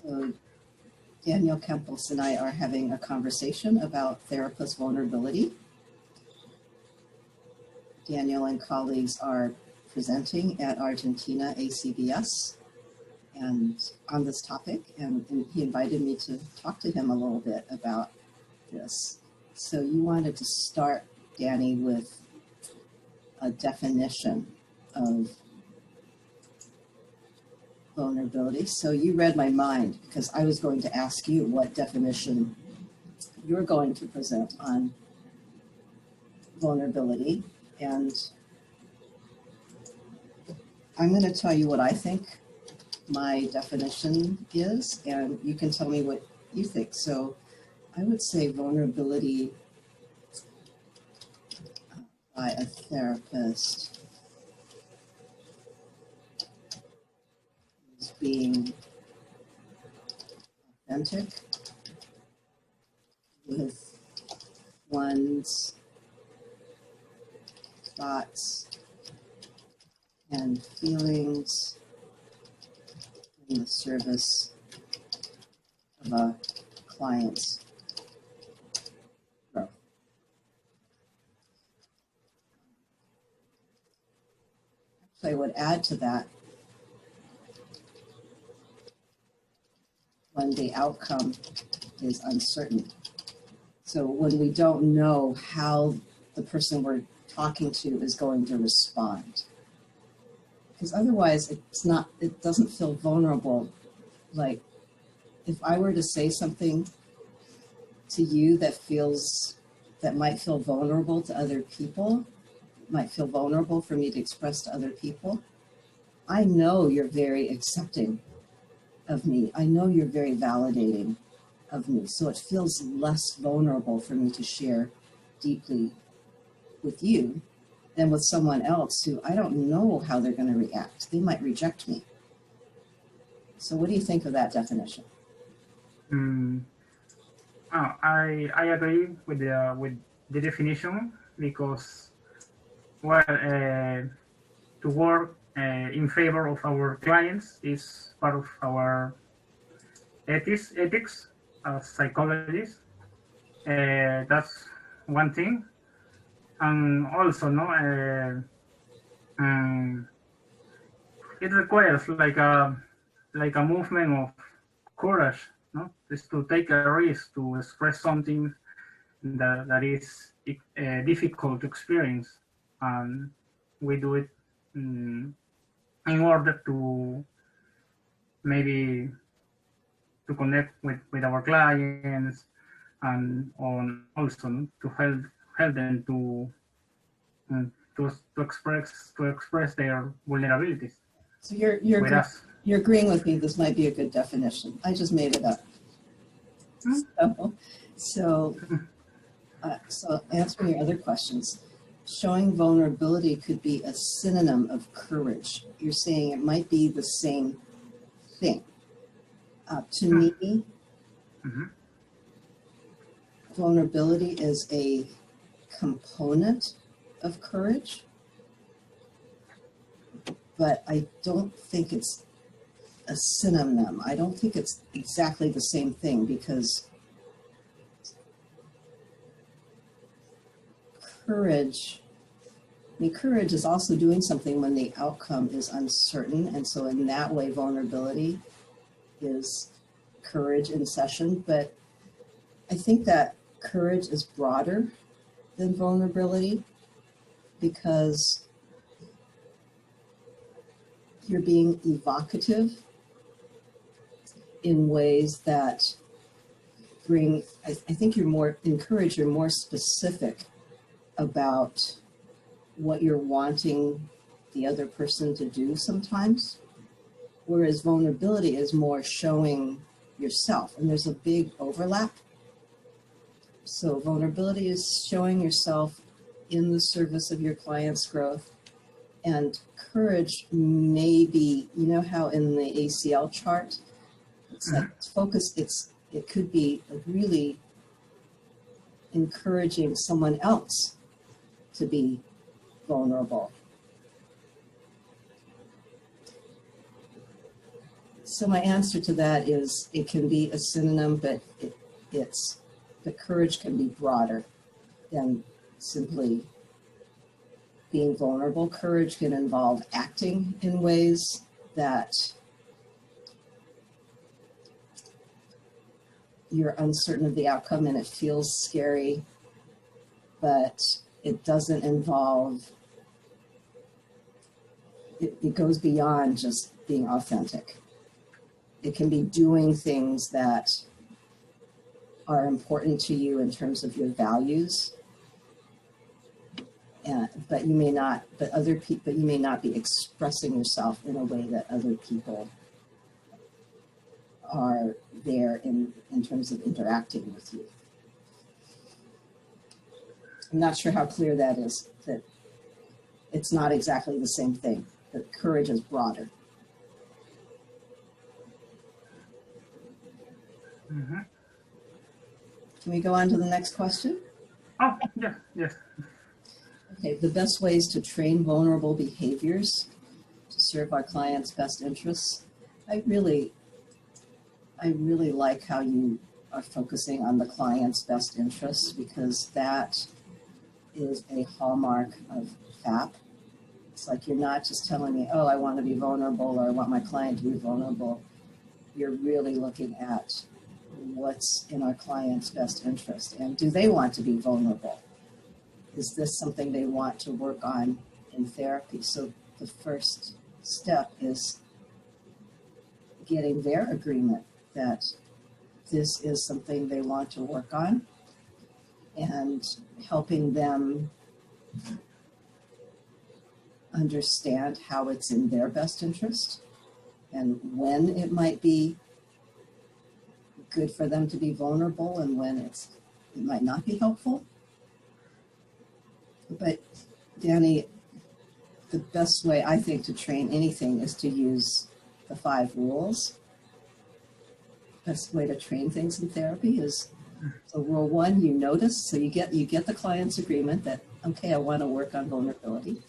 So Daniel Campos and I are having a conversation about therapist vulnerability. Daniel and colleagues are presenting at Argentina ACBS and on this topic, and he invited me to talk to him a little bit about this. So you wanted to start, Danny, with a definition of vulnerability. So you read my mind, because I was going to ask you what definition you're going to present on vulnerability. And I'm going to tell you what I think my definition is, and you can tell me what you think. So I would say vulnerability by a therapist is being authentic with one's thoughts and feelings in the service of a client's growth. Actually, I would add to that when the outcome is uncertain. So when we don't know how the person we're talking to is going to respond. Because otherwise it doesn't feel vulnerable. Like if I were to say something to you that might feel vulnerable to other people, might feel vulnerable for me to express to other people, I know you're very accepting of me. I know you're very validating of me. So it feels less vulnerable for me to share deeply with you than with someone else who I don't know how they're going to react. They might reject me. So what do you think of that definition? I agree with the definition, because to work in favor of our clients is part of our ethics as psychologists. That's one thing. And also, it requires like a movement of courage, just to take a risk to express something that is difficult to experience, and we do it in order to maybe to connect with our clients, and also to help them to express their vulnerabilities. So you're agreeing with me. This might be a good definition. I just made it up. So answering your other questions, showing vulnerability could be a synonym of courage. You're saying it might be the same thing. To me, vulnerability is a component of courage, but I don't think it's a synonym. I don't think it's exactly the same thing, because courage is also doing something when the outcome is uncertain. And so in that way, vulnerability is courage in session. But I think that courage is broader than vulnerability, because you're being evocative in ways that bring, I think you're more specific about what you're wanting the other person to do sometimes, whereas vulnerability is more showing yourself, and there's a big overlap. So vulnerability is showing yourself in the service of your client's growth, and courage may be, you know how in the ACL chart, it's like it's focused, it could be really encouraging someone else to be vulnerable. So my answer to that is it can be a synonym, but the courage can be broader than simply being vulnerable. Courage can involve acting in ways that you're uncertain of the outcome and it feels scary, but it doesn't involve, it goes beyond just being authentic. It can be doing things that are important to you in terms of your values, but you may not. But you may not be expressing yourself in a way that other people are there in terms of interacting with you. I'm not sure how clear that is. That it's not exactly the same thing. That courage is broader. Mm-hmm. Can we go on to the next question? Oh, yes, yes. Okay, the best ways to train vulnerable behaviors to serve our clients' best interests. I really like how you are focusing on the client's best interests, because that is a hallmark of FAP. It's like you're not just telling me, oh, I want to be vulnerable or I want my client to be vulnerable. You're really looking at what's in our client's best interest, and do they want to be vulnerable? Is this something they want to work on in therapy? So the first step is getting their agreement that this is something they want to work on, and helping them understand how it's in their best interest and when it might be good for them to be vulnerable and when it might not be helpful. But Danny, the best way I think to train anything is to use the 5 rules. Best way to train things in therapy is, so rule 1, you notice, so you get the client's agreement that, okay, I want to work on vulnerability.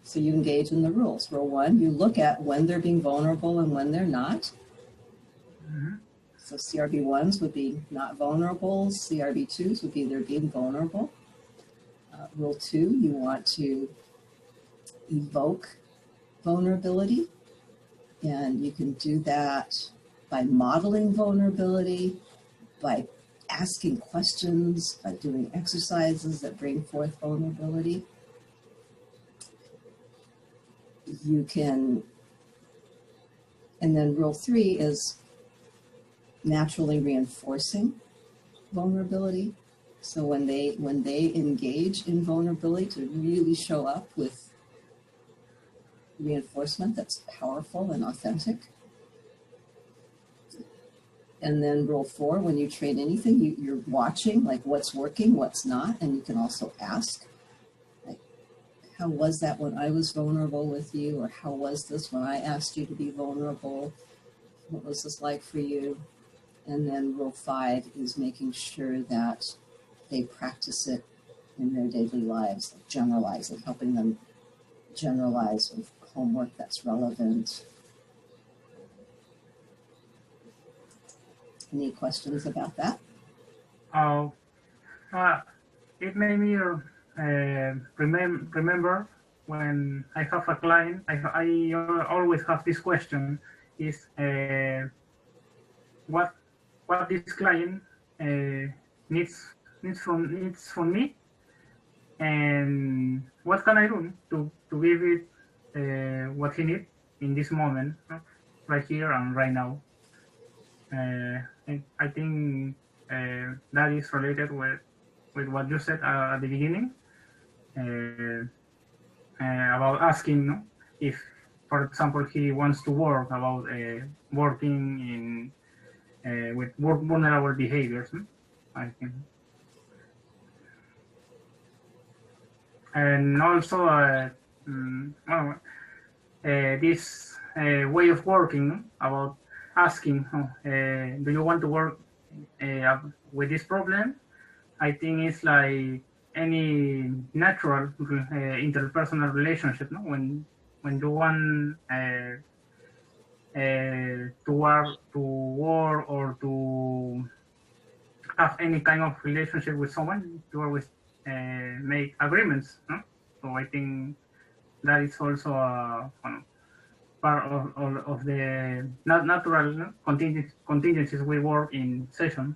So you engage in the rules. Rule 1, you look at when they're being vulnerable and when they're not. Mm-hmm. So CRB1s would be not vulnerable. CRB2s would be they're being vulnerable. Rule 2, you want to evoke vulnerability. And you can do that by modeling vulnerability, by asking questions, by doing exercises that bring forth vulnerability. You can, and then rule 3 is naturally reinforcing vulnerability. So when they engage in vulnerability, to really show up with reinforcement that's powerful and authentic. And then rule 4, when you train anything, you're watching like what's working, what's not, and you can also ask, like, how was that when I was vulnerable with you? Or how was this when I asked you to be vulnerable? What was this like for you? And then rule 5 is making sure that they practice it in their daily lives, like generalizing, helping them generalize with homework that's relevant. Any questions about that? It made me remember when I have a client, I always have this question, is what this client needs from me, and what can I do to give it what he needs in this moment, right here and right now. I think that is related with what you said at the beginning about asking if, for example, he wants to work about working in with vulnerable behaviors. I think, and also this way of working about asking, do you want to work with this problem? I think it's like any natural interpersonal relationship. No? When you want to work or to have any kind of relationship with someone, you always make agreements. No? So I think that is also a part of the natural, no? Contingencies we work in session.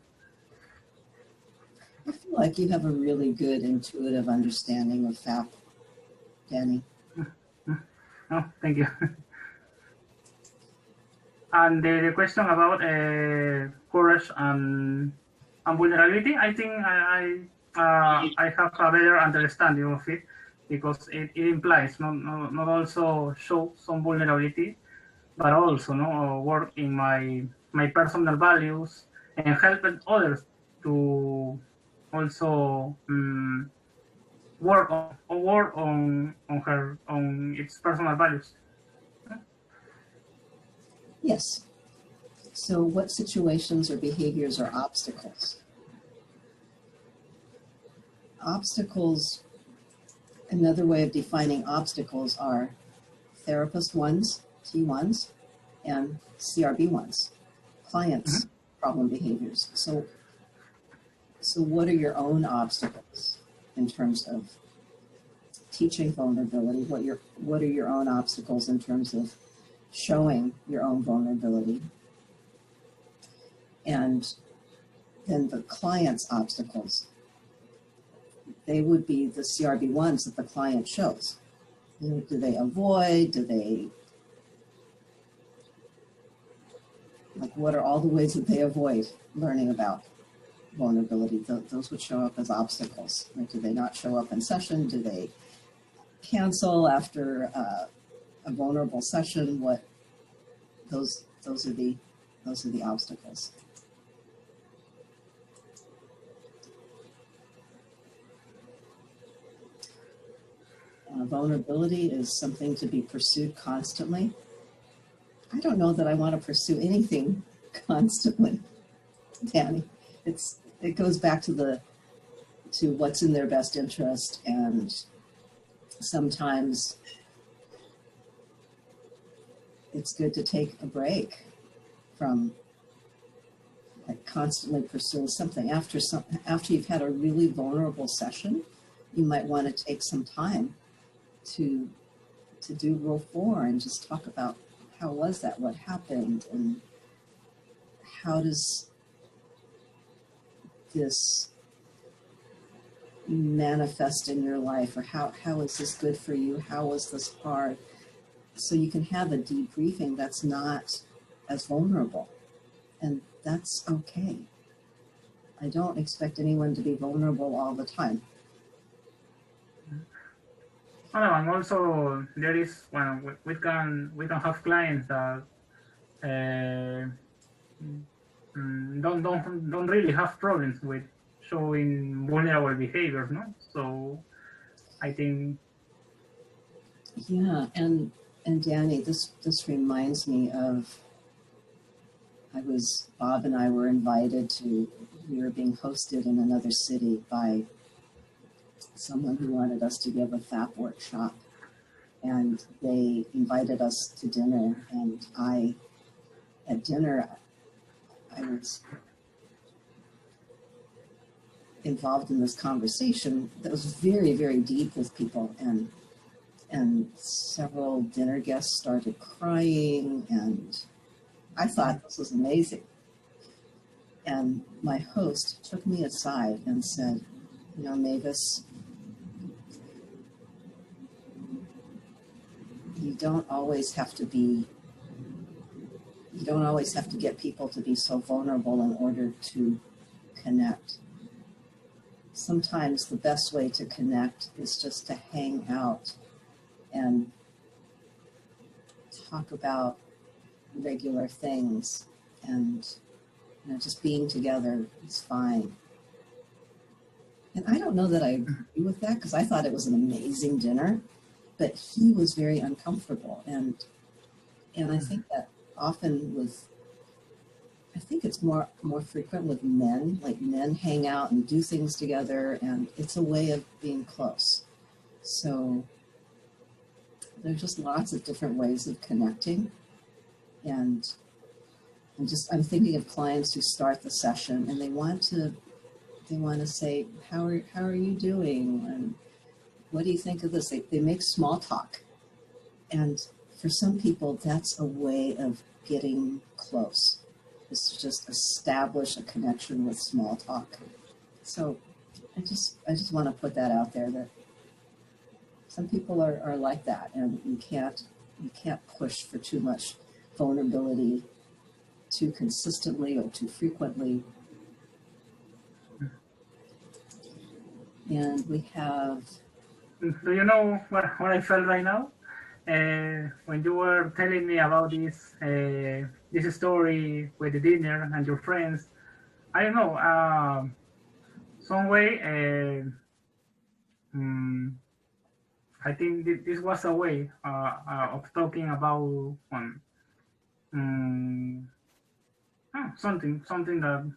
I feel like you have a really good intuitive understanding of FAP, Danny. Oh, thank you. And the question about courage and vulnerability, I think I have a better understanding of it, because it implies not also show some vulnerability, but also work in my personal values and helping others to also work on its personal values. Yes. So what situations or behaviors are obstacles? Obstacles, another way of defining obstacles are therapist ones, T1s, and CRB ones, clients' problem behaviors. So what are your own obstacles in terms of teaching vulnerability? What are your own obstacles in terms of showing your own vulnerability? And then the client's obstacles, they would be the CRB ones that the client shows. Do they avoid? Do they, like, what are all the ways that they avoid learning about vulnerability? Those would show up as obstacles. Right? Do they not show up in session? Do they cancel after a vulnerable session? What those are the obstacles. Vulnerability is something to be pursued constantly. I don't know that I want to pursue anything constantly, Danny. It goes back to what's in their best interest, and sometimes it's good to take a break from like constantly pursuing something. After you've had a really vulnerable session, you might want to take some time to do rule 4 and just talk about how was that, what happened, and how does this manifest in your life, or how is this good for you, how was this hard, so you can have a debriefing that's not as vulnerable, and that's okay. I don't expect anyone to be vulnerable all the time. And also there is we can have clients that don't really have problems with showing vulnerable behaviors, no? So I think, yeah, and Danny, this reminds me of, Bob and I were invited we were being hosted in another city by someone who wanted us to give a FAP workshop, and they invited us to dinner, and at dinner, I was involved in this conversation that was very, very deep with people, and several dinner guests started crying, and I thought this was amazing. And my host took me aside and said, Mavis, you don't always have to get people to be so vulnerable in order to connect. Sometimes the best way to connect is just to hang out and talk about regular things, and just being together is fine. And I don't know that I agree with that, because I thought it was an amazing dinner, but he was very uncomfortable, and I think that often I think it's more frequent with men. Like, men hang out and do things together, and it's a way of being close. So there's just lots of different ways of connecting. And I'm thinking of clients who start the session and they want to say, how are you doing? And what do you think of this? They make small talk. And for some people, that's a way of getting close, is to just establish a connection with small talk. So I just want to put that out there, that some people are like that, and you can't push for too much vulnerability too consistently or too frequently. And we have... Do you know what I felt right now? When you were telling me about this story with the dinner and your friends, I don't know, some way, I think this was a way of talking about something that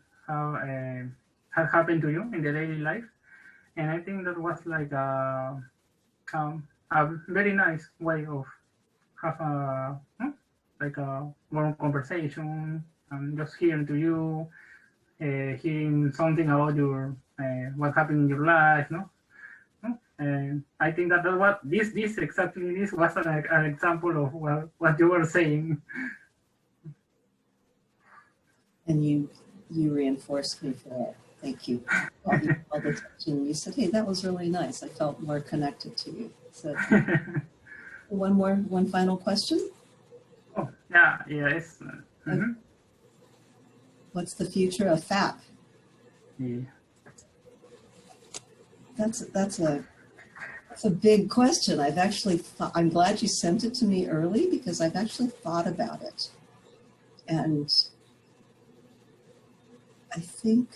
had happened to you in the daily life, and I think that was like a very nice way of have like a warm conversation and just hearing to you, hearing something about your what happened in your life, no? And I think that what this exactly this was an example of what you were saying. And you reinforced me for it. Thank you. All the attention. You said, hey, that was really nice. I felt more connected to you. So one final question. Oh, yes. What's the future of FAP? Yeah. That's a big question. I'm glad you sent it to me early, because I've actually thought about it. And I think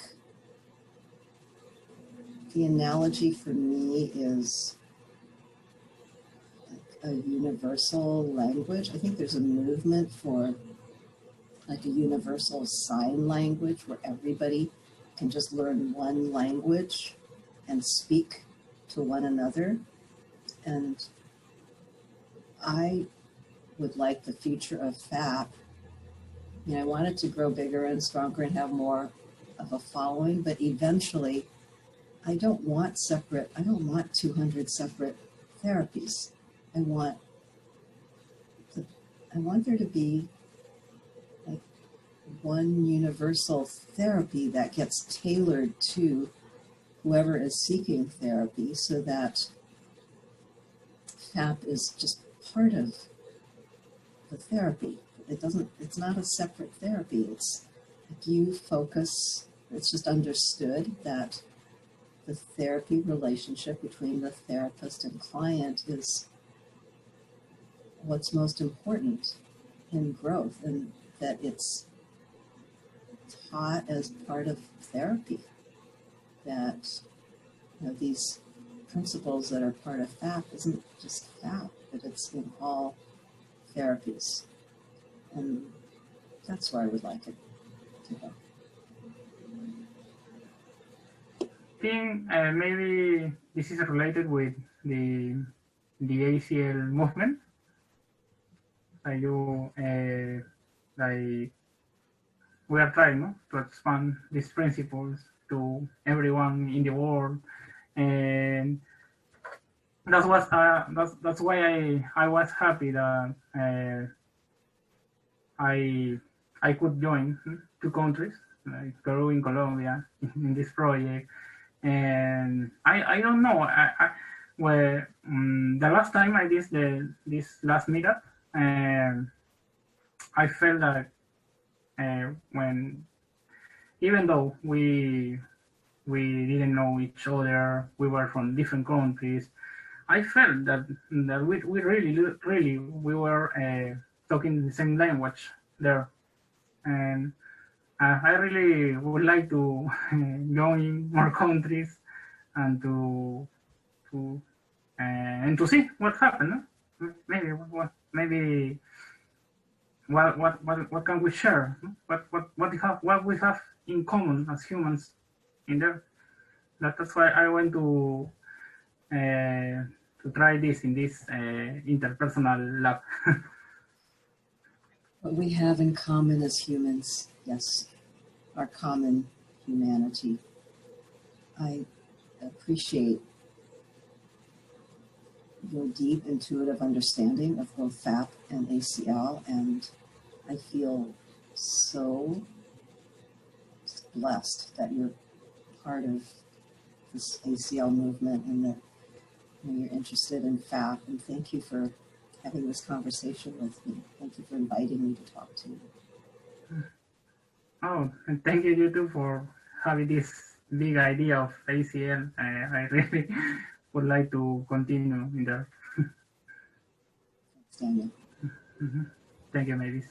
the analogy for me is like a universal language. I think there's a movement for like a universal sign language where everybody can just learn one language and speak to one another. And I would like the future of FAP. I want it to grow bigger and stronger and have more of a following, but eventually I don't want 200 separate therapies. I want there to be like one universal therapy that gets tailored to whoever is seeking therapy, so that FAP is just part of the therapy. It's not a separate therapy. It's like you focus, it's just understood that the therapy relationship between the therapist and client is what's most important in growth, and that it's taught as part of therapy, that these principles that are part of FAP isn't just FAP, but it's in all therapies. And that's where I would like it to go. I think maybe this is related with the ACL movement. Like we are trying to expand these principles to everyone in the world, and that's why I was happy that I could join 2 countries, like Peru and Colombia, in this project. And I don't know, the last time I did this last meetup, I felt that when, even though we didn't know each other, we were from different countries, I felt that we really we were talking the same language there. And I really would like to join more countries and to see what happened. Maybe what can we share? What we have in common as humans in there. That's why I went to try this in this interpersonal lab. what we have in common as humans, yes, our common humanity. I appreciate your deep intuitive understanding of both FAP and ACL, and I feel so blessed that you're part of this ACL movement and that you're interested in FAP, and thank you for having this conversation with me. Thank you for inviting me to talk to you. Oh, and thank you too for having this big idea of ACL. I really would like to continue in that. Thanks, Daniel. Thank you, Mavis.